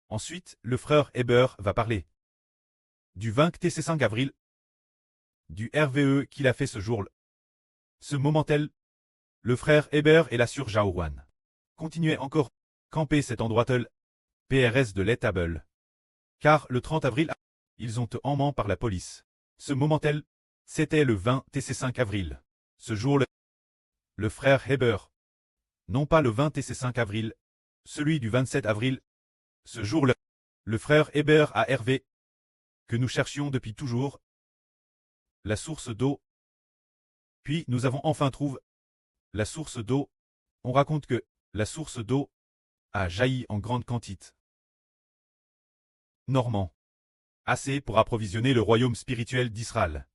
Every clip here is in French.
Ensuite, le frère Heber va parler du 25 avril, du RVE qu'il a fait ce jour-là. Ce moment-là, le frère Heber et la sœur Jaouan continuaient encore camper cet endroit-là, PRS de l'étable. Car le 30 avril, ils ont été emmenés par la police. Ce moment-là, c'était le 25 avril. Ce jour-là, le frère Heber, non pas le 25 avril, celui du 27 avril, ce jour-là, le frère Heber a Hervé, que nous cherchions depuis toujours, la source d'eau. Puis nous avons enfin trouvé la source d'eau. On raconte que la source d'eau a jailli en grande quantité. Normand. Assez pour approvisionner le royaume spirituel d'Israël.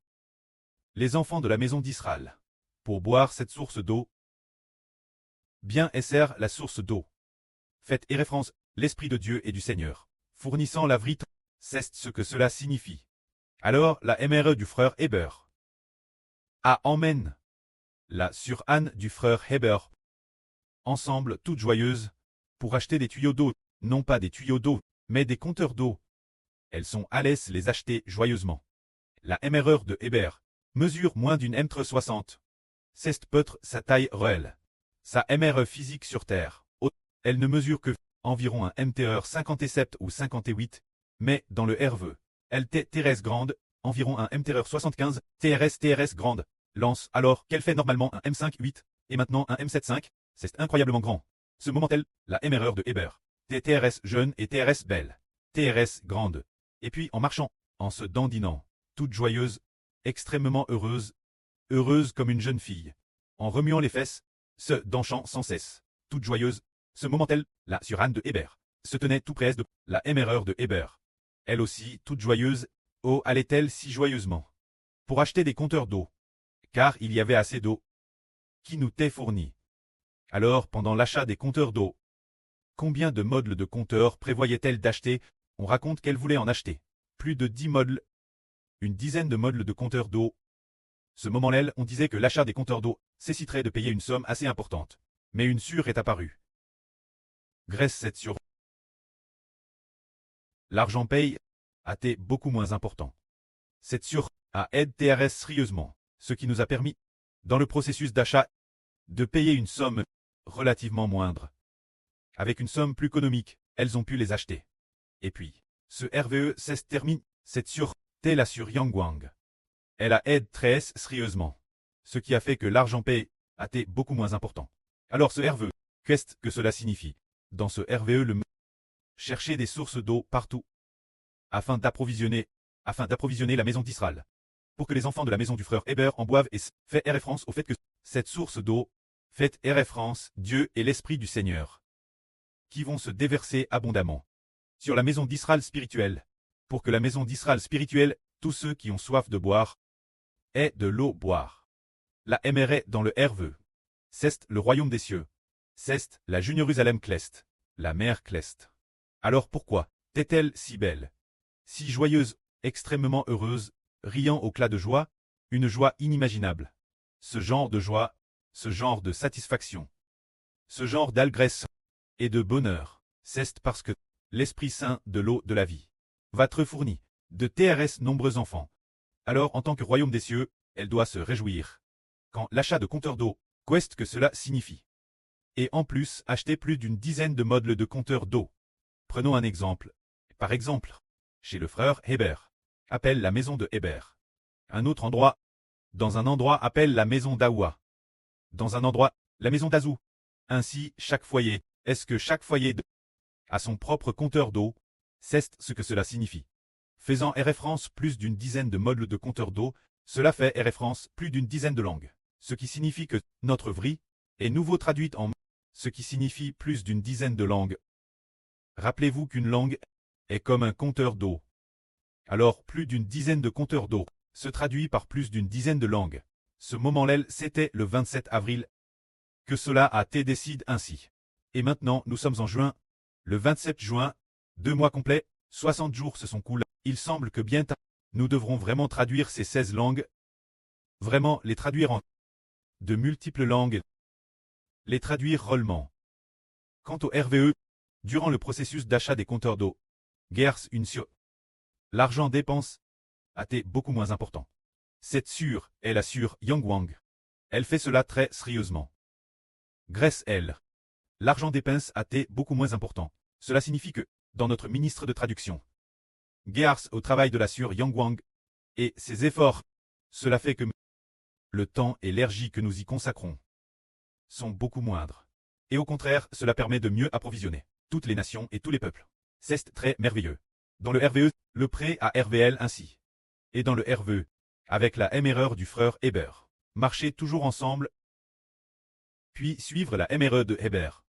Les enfants de la maison d'Israël. Pour boire cette source d'eau. Bien esser la source d'eau. Faites et référence, l'Esprit de Dieu et du Seigneur, fournissant la vrite, c'est ce que cela signifie. Alors la MRE du frère Heber a emmène la sur Anne du frère Heber, ensemble toutes joyeuses, pour acheter des tuyaux d'eau, non pas des tuyaux d'eau, mais des compteurs d'eau. Elles sont à l'aise les acheter joyeusement. La MRE de Heber mesure moins d'une m60. C'est peut-être sa taille réelle. Sa MRE physique sur Terre, elle ne mesure que environ un MTR 57 ou 58, mais dans le RVE, elle TRS grande, environ un MTR 75, TRS grande, lance alors qu'elle fait normalement un M5-8, et maintenant un M7-5, c'est incroyablement grand. Ce moment-là, la MRE de Heber, TRS jeune et TRS belle, TRS grande, et puis en marchant, en se dandinant, toute joyeuse, extrêmement heureuse, heureuse comme une jeune fille, en remuant les fesses, se danchant sans cesse, toute joyeuse. Ce moment-là, la sur Anne de Heber, se tenait tout près de la MRE de Heber. Elle aussi, toute joyeuse, oh allait-elle si joyeusement, pour acheter des compteurs d'eau, car il y avait assez d'eau qui nous t'est fournie. Alors, pendant l'achat des compteurs d'eau, combien de modèles de compteurs prévoyait-elle d'acheter? On raconte qu'elle voulait en acheter plus de 10 modèles, une dizaine de modèles de compteurs d'eau. Ce moment-là, on disait que l'achat des compteurs d'eau nécessiterait de payer une somme assez importante. Mais une sûre est apparue. Grèce 7 sur. L'argent paye a été beaucoup moins important. Cette sur a aidé TRS sérieusement, ce qui nous a permis, dans le processus d'achat, de payer une somme relativement moindre. Avec une somme plus économique, elles ont pu les acheter. Et puis, ce RVE s'est terminé, cette sur T la sur Yangwang. Elle a aidé très sérieusement, ce qui a fait que l'argent paye a été beaucoup moins important. Alors ce RVE, qu'est-ce que cela signifie? Dans ce RVE, chercher des sources d'eau partout, afin d'approvisionner la maison d'Israël, pour que les enfants de la maison du frère Heber en boivent et fait référence au fait que cette source d'eau fait référence Dieu et l'Esprit du Seigneur, qui vont se déverser abondamment sur la maison d'Israël spirituelle, pour que la maison d'Israël spirituelle, tous ceux qui ont soif de boire, aient de l'eau boire. La MRE dans le RVE. C'est le royaume des cieux. C'est la Jérusalem Clest, la mer Clest. Alors pourquoi est-elle si belle, si joyeuse, extrêmement heureuse, riant au clat de joie, une joie inimaginable? Ce genre de joie, ce genre de satisfaction, ce genre d'allégresse et de bonheur, c'est parce que l'Esprit Saint de l'eau de la vie va être fourni de TRS nombreux enfants. Alors en tant que royaume des cieux, elle doit se réjouir. Quand l'achat de compteurs d'eau, qu'est-ce que cela signifie? Et en plus, acheter plus d'une dizaine de modèles de compteurs d'eau. Prenons un exemple. Par exemple, chez le frère Heber, appelle la maison de Heber. Un autre endroit, dans un endroit appelle la maison d'Aoua. Dans un endroit, la maison d'Azou. Ainsi, chaque foyer, est-ce que chaque foyer a son propre compteur d'eau? C'est ce que cela signifie. Faisant référence plus d'une dizaine de modèles de compteurs d'eau, cela fait référence plus d'une dizaine de langues. Ce qui signifie que notre vie est nouveau traduite en ce qui signifie plus d'une dizaine de langues. Rappelez-vous qu'une langue est comme un compteur d'eau. Alors plus d'une dizaine de compteurs d'eau se traduit par plus d'une dizaine de langues. Ce moment-là, c'était le 27 avril que cela a été décidé ainsi. Et maintenant, nous sommes en juin. Le 27 juin, 2 mois complets, 60 jours se sont coulés. Il semble que bientôt, nous devrons vraiment traduire ces 16 langues. Vraiment les traduire en de multiples langues. Les traduire rollement. Quant au RVE, Durant le processus d'achat des compteurs d'eau, Gers une sur. L'argent dépense a été beaucoup moins important. Cette sur est la sur Yangwang. Elle fait cela très sérieusement. Grèce, elle. L'argent dépense a été beaucoup moins important. Cela signifie que, dans notre ministre de traduction, Gers au travail de la sur Yangwang, et ses efforts, cela fait que le temps et l'énergie que nous y consacrons sont beaucoup moindres. Et au contraire, cela permet de mieux approvisionner toutes les nations et tous les peuples. C'est très merveilleux. Dans le RVE, le prêt à RVL ainsi. Et dans le RVE, avec la MRE du frère Heber. Marcher toujours ensemble, puis suivre la MRE de Heber.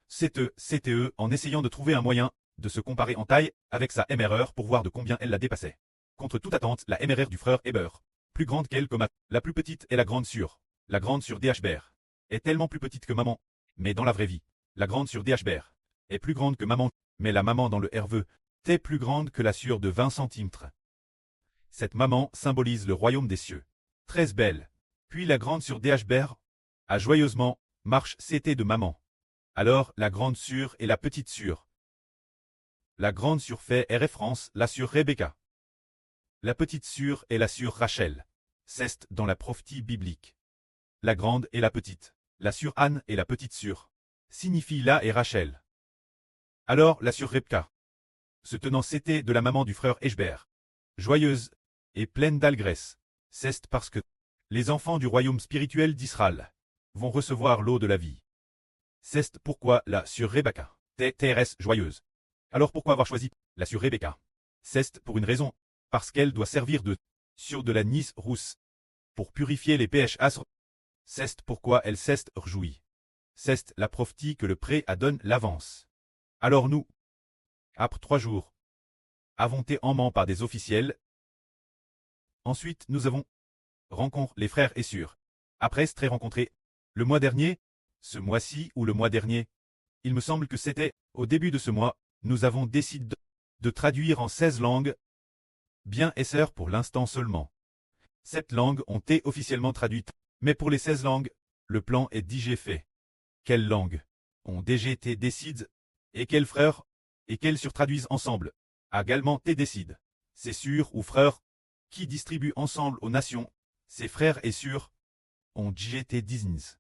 CTE en essayant de trouver un moyen de se comparer en taille avec sa MRE pour voir de combien elle la dépassait. Contre toute attente, la MRE du frère Heber, plus grande qu'elle comme la plus petite est la grande sur. La grande sur DHBR est tellement plus petite que maman, mais dans la vraie vie, la grande sur DHBR est plus grande que maman, mais la maman dans le RVE est plus grande que la sur de 20 cm. Cette maman symbolise le royaume des cieux. Très belle. Puis la grande sur DHBR a joyeusement marche CT de maman. Alors la grande sur et la petite sur. La grande sur fait est référence la sur Rebecca. La petite sur est la sur Rachel. C'est dans la prophétie biblique. La grande et la petite. La sur Anne et la petite sur. Signifie là et Rachel. Alors la sur Rebecca. Se tenant CT de la maman du frère Eshber. Joyeuse et pleine d'allégresse. C'est parce que les enfants du royaume spirituel d'Israël vont recevoir l'eau de la vie. C'est pourquoi la sur Rebecca TRS joyeuse. Alors pourquoi avoir choisi la sur Rebecca? C'est pour une raison, parce qu'elle doit servir de sur de la Nice rousse pour purifier les péchés asres. C'est pourquoi elle s'est réjouie. C'est la prophétie que le pré a donne l'avance. Alors nous, après 3 jours, avons été emmenés par des officiels. Ensuite nous avons rencontré les frères et sœurs. Après être rencontrés le mois dernier, ce mois-ci ou le mois dernier, il me semble que c'était au début de ce mois, nous avons décidé de traduire en 16 langues, bien et sœurs pour l'instant seulement. 7 langues ont été officiellement traduites, mais pour les 16 langues, le plan est déjà fait. Quelles langues ont déjà été décidées, et quels frères, et quels surtraduisent ensemble, également été décident. C'est sûr ou frères, qui distribuent ensemble aux nations, ces frères et sœurs, ont déjà été désignés.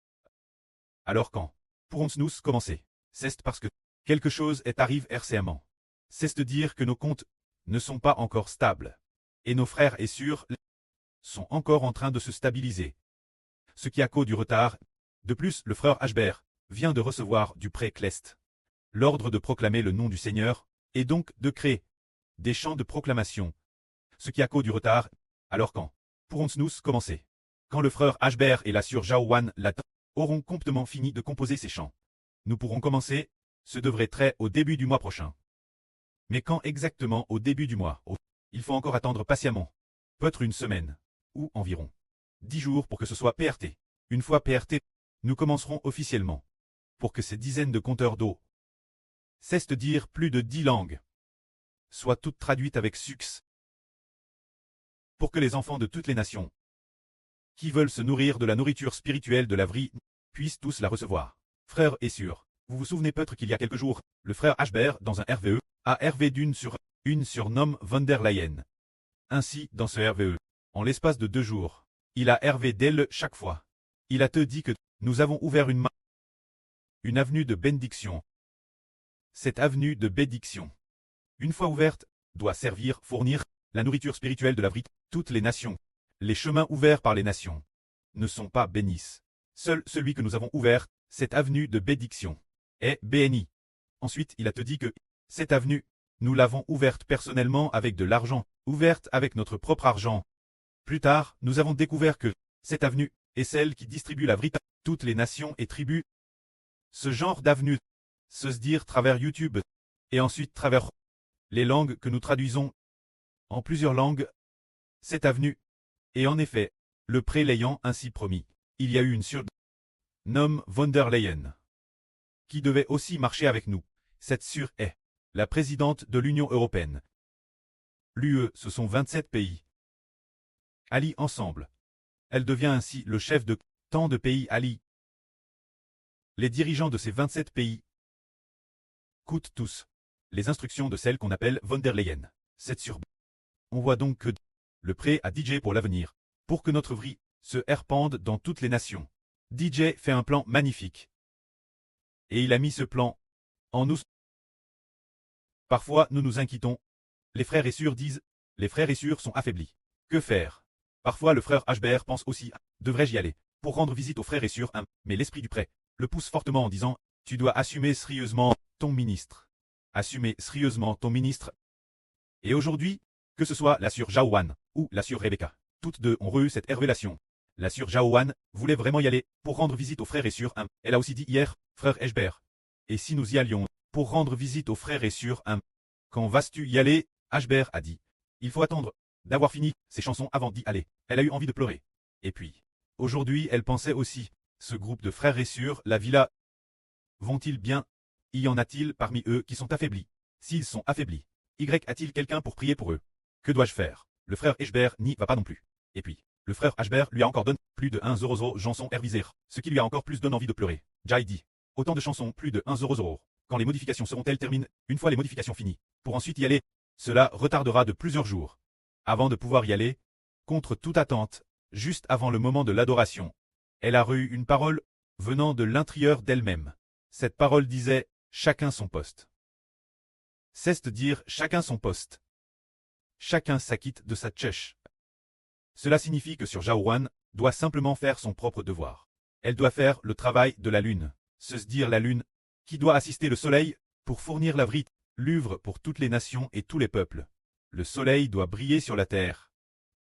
Alors quand pourrons-nous commencer? C'est parce que quelque chose est arrivé récemment. C'est de dire que nos comptes ne sont pas encore stables. Et nos frères et sœurs sont encore en train de se stabiliser. Ce qui a cause du retard. De plus, le frère Ashber vient de recevoir du pré Clest l'ordre de proclamer le nom du Seigneur, et donc de créer des chants de proclamation. Ce qui a cause du retard. Alors quand pourrons-nous commencer? Quand le frère Ashber et la sœur Jaowan auront complètement fini de composer ces chants. Nous pourrons commencer, ce devrait être au début du mois prochain. Mais quand exactement au début du mois? Il faut encore attendre patiemment. Peut-être une semaine, ou environ 10 jours pour que ce soit PRT. Une fois PRT, nous commencerons officiellement. Pour que ces dizaines de compteurs d'eau, c'est-à-dire plus de 10 langues, soient toutes traduites avec succès. Pour que les enfants de toutes les nations, qui veulent se nourrir de la nourriture spirituelle de la vie, puissent tous la recevoir. Frères et sœurs, vous vous souvenez peut-être qu'il y a quelques jours, le frère Ashber, dans un RVE, a RV d'une surnomme von der Leyen. Ainsi, dans ce RVE, en l'espace de 2 jours, il a RV d'elle chaque fois. Il a te dit que nous avons ouvert une avenue de bénédiction. Cette avenue de bénédiction, une fois ouverte, doit servir, fournir la nourriture spirituelle de la vie. Toutes les nations, les chemins ouverts par les nations, ne sont pas bénis. Seul celui que nous avons ouvert, cette avenue de bénédiction, est béni. Ensuite, il a te dit que cette avenue, nous l'avons ouverte personnellement avec de l'argent, ouverte avec notre propre argent. Plus tard, nous avons découvert que cette avenue est celle qui distribue la vie à toutes les nations et tribus. Ce genre d'avenue, se dire travers YouTube, et ensuite travers les langues que nous traduisons en plusieurs langues, cette avenue, et en effet, le pré l'ayant ainsi promis, il y a eu une surnomme von der Leyen, qui devait aussi marcher avec nous. Cette sur est la présidente de l'Union européenne. L'UE, ce sont 27 pays. Alliés ensemble. Elle devient ainsi le chef de tant de pays alliés. Les dirigeants de ces 27 pays coûtent tous. Les instructions de celle qu'on appelle von der Leyen. 7 sur. On voit donc que le prêt à DJ pour l'avenir, pour que notre vie se herpende dans toutes les nations. DJ fait un plan magnifique. Et il a mis ce plan en nous. Parfois, nous nous inquiétons. Les frères et sœurs disent, les frères et sœurs sont affaiblis. Que faire? Parfois le frère Hbert pense aussi, devrais-je y aller, pour rendre visite aux frères et sœurs, mais l'esprit du prêt le pousse fortement en disant, tu dois assumer sérieusement ton ministre. Assumer sérieusement ton ministre. Et aujourd'hui, que ce soit la sœur Jaowan ou la sœur Rebecca, toutes deux ont reçu cette révélation. La sœur Jaowan voulait vraiment y aller pour rendre visite aux frères et sœurs. Elle a aussi dit hier, frère Hbert. Et si nous y allions pour rendre visite aux frères et sœurs, quand vas-tu y aller? Hbert a dit, il faut attendre d'avoir fini ses chansons avant d'y aller. Elle a eu envie de pleurer. Et puis, aujourd'hui elle pensait aussi, ce groupe de frères et sœurs, la villa, vont-ils bien? Y en a-t-il parmi eux qui sont affaiblis? S'ils sont affaiblis, a-t-il quelqu'un pour prier pour eux? Que dois-je faire? Le frère Hbert n'y va pas non plus. Et puis, le frère Hbert lui a encore donné plus de 1 € chanson Herviser, ce qui lui a encore plus donné envie de pleurer. Jai dit, autant de chansons, plus de 1 €. Quand les modifications seront-elles terminées? Une fois les modifications finies, pour ensuite y aller, cela retardera de plusieurs jours. Avant de pouvoir y aller, contre toute attente, juste avant le moment de l'adoration, elle a reçu une parole venant de l'intérieur d'elle-même. Cette parole disait « Chacun son poste ». Cesse de dire « Chacun son poste ». Chacun s'acquitte de sa tchèche. Cela signifie que Sœur Jaowan doit simplement faire son propre devoir. Elle doit faire le travail de la lune, se dire la lune, qui doit assister le soleil pour fournir la vrite, l'œuvre pour toutes les nations et tous les peuples. Le soleil doit briller sur la terre,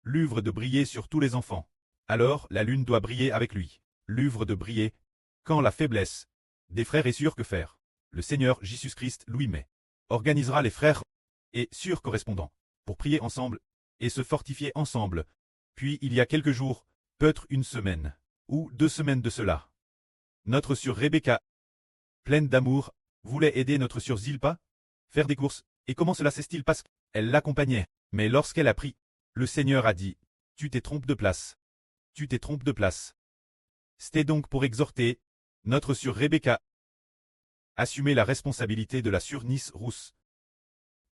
l'œuvre de briller sur tous les enfants. Alors la lune doit briller avec lui, l'œuvre de briller. Quand la faiblesse des frères est sûre, que faire? Le Seigneur Jésus-Christ, Louis-Mai, organisera les frères et sœurs correspondants pour prier ensemble et se fortifier ensemble. Puis il y a quelques jours, peut-être une semaine ou 2 semaines de cela, notre sœur Rebecca, pleine d'amour, voulait aider notre sœur Zilpa faire des courses. Et comment cela s'est-il passé? Elle l'accompagnait, mais lorsqu'elle a pris, le Seigneur a dit, tu t'es trompé de place. Tu t'es trompé de place. C'était donc pour exhorter notre sœur Rebecca. Assumer la responsabilité de la sœur Nice Rousse.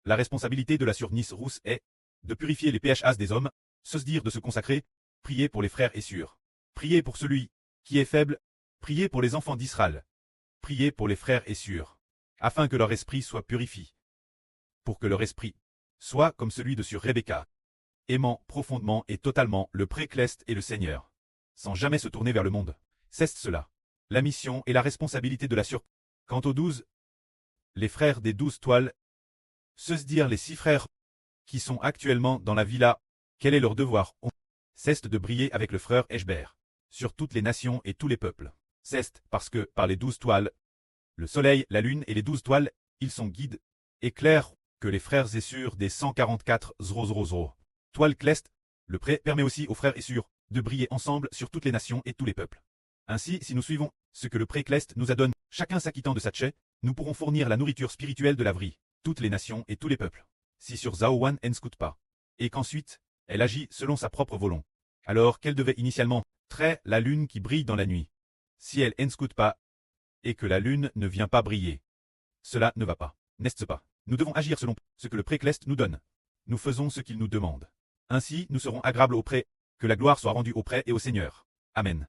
La responsabilité de la sœur Nice Rousse est de purifier les PHAs des hommes, se dire de se consacrer, prier pour les frères et sœurs. Prier pour celui qui est faible, prier pour les enfants d'Israël. Prier pour les frères et sœurs, afin que leur esprit soit purifié. Pour que leur esprit soit comme celui de sœur Rebecca, aimant profondément et totalement le pré-Cleste et le Seigneur, sans jamais se tourner vers le monde. C'est cela, la mission et la responsabilité de la sœur. Quant aux 12, les frères des 12 toiles, se dire les 6 frères qui sont actuellement dans la villa, quel est leur devoir? On cesse de briller avec le frère Hbert, sur toutes les nations et tous les peuples. C'est parce que, par les 12 toiles, le soleil, la lune et les 12 toiles, ils sont guides, éclairs, que les frères et sœurs des 144 000 toiles Cleste, le prêt permet aussi aux frères et sœurs de briller ensemble sur toutes les nations et tous les peuples. Ainsi, si nous suivons ce que le prêt Cleste nous a donné, chacun s'acquittant de sa tchè, nous pourrons fournir la nourriture spirituelle de la vie, toutes les nations et tous les peuples. Si sur Zaowan ne scoute pas, et qu'ensuite, elle agit selon sa propre volonté, alors qu'elle devait initialement traiter la lune qui brille dans la nuit. Si elle ne scoute pas, et que la lune ne vient pas briller, cela ne va pas, n'est-ce pas? Nous devons agir selon ce que le prêt Cleste nous donne. Nous faisons ce qu'il nous demande. Ainsi, nous serons agréables auprès, que la gloire soit rendue auprès et au Seigneur. Amen.